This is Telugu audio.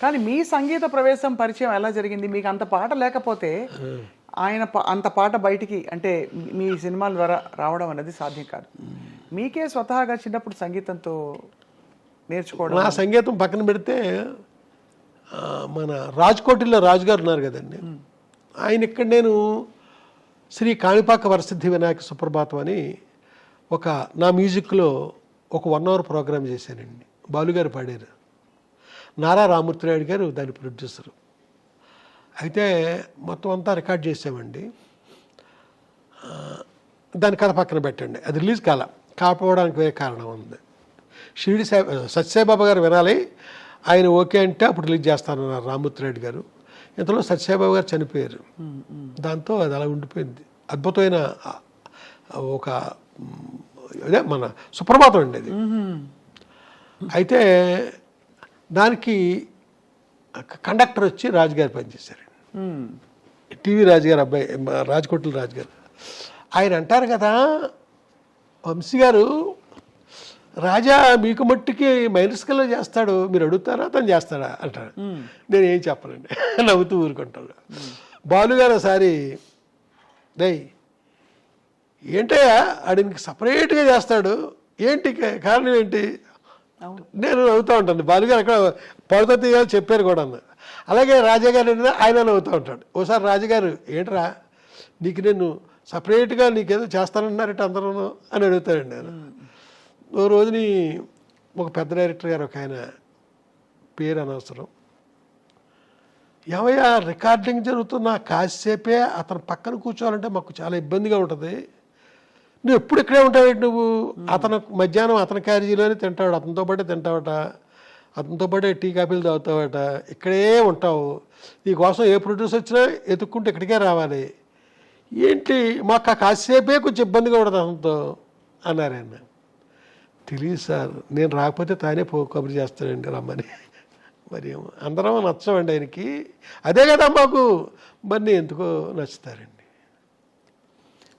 కానీ మీ సంగీత ప్రవేశం పరిచయం ఎలా జరిగింది? మీకు అంత పాట లేకపోతే ఆయన అంత పాట బయటికి అంటే మీ సినిమాల ద్వారా రావడం అనేది సాధ్యం కాదు. మీకే స్వతహాగా చిన్నప్పుడు సంగీతంతో నేర్చుకోవడం. నా సంగీతం పక్కన పెడితే మన రాజ్కోటిలో రాజుగారు ఉన్నారు కదండి, ఆయన ఇక్కడ నేను శ్రీ కాణిపాక వరసిద్ధి వినాయక సుప్రభాతం అని నా మ్యూజిక్లో ఒక 1 hour ప్రోగ్రామ్ చేశానండి. బాలుగారు పాడారు, నారా రామూర్తిరాయుడు గారు దాని ప్రొడ్యూసరు. అయితే మొత్తం అంతా రికార్డ్ చేసామండి. దాని కథ పక్కన పెట్టండి, అది రిలీజ్ కాకపోవడానికి వేరే కారణం ఉంది. షిరిడి సత్యసాయిబాబా గారు వినాలి, ఆయన ఓకే అంటే అప్పుడు రిలీజ్ చేస్తానన్నారు రామూర్తిరాయుడు గారు. ఇంతలో సత్యసాయిబాబా గారు చనిపోయారు. దాంతో అది అలా ఉండిపోయింది. అద్భుతమైన అదే మన సుప్రభాతం అండి అది. అయితే దానికి కండక్టర్ వచ్చి రాజుగారు పనిచేశారు. టీవీ రాజుగారు అబ్బాయి, రాజకోట్ల రాజుగారు. ఆయన అంటారు కదా, వంశీ గారు రాజా మీకు మట్టికి మైనర్ స్కేల్లో చేస్తాడు, మీరు అడుగుతారా తను చేస్తాడా అంటాడు. నేను ఏం చెప్పనండి, నవ్వుతూ ఊరుకుంటాను. బాలుగారు ఒకసారి దై ఏంటయ్యా ఆడికి సపరేట్గా చేస్తాడు, ఏంటి కారణం ఏంటి, నేను నవ్వుతూ ఉంటాను. బాలుగారు అక్కడ పడత తీయాలి చెప్పారు కూడా. అలాగే రాజాగారు ఆయన నవ్వుతూ ఉంటాడు. ఓసారి రాజుగారు ఏంట్రా నీకు నేను సపరేట్గా నీకేదో చేస్తానన్నారంటే అందరూ అని అడుగుతాడండి. నేను ఓ రోజుని ఒక పెద్ద డైరెక్టర్ గారు, ఒక ఆయన పేరు అనవసరం, ఏమయ్యా రికార్డింగ్ జరుగుతున్న కాసేపే అతను పక్కన కూర్చోవాలంటే మాకు చాలా ఇబ్బందిగా ఉంటుంది, నువ్వు ఎప్పుడు ఇక్కడే ఉంటావేంటి, నువ్వు అతను మధ్యాహ్నం అతని క్యారేజీలోనే తింటాడు, అతనితో పాటే తింటావట, అతనితో పాటే టీ కాఫీలు తాగుతావట, ఇక్కడే ఉంటావు, నీకోసం ఏ ప్రొడ్యూసర్ వచ్చినా ఎత్తుక్కుంటే ఇక్కడికే రావాలి, ఏంటి మాకు కాసేపే కొంచెం ఇబ్బందిగా ఉండదు అతనితో అన్నారు ఆయన. తెలియదు సార్, నేను రాకపోతే తానే కబురు చేస్తాడండి రమ్మని. మరి అందరం నచ్చమండి ఆయనకి, అదే కదా మాకు, మరి ఎందుకో నచ్చుతారండి.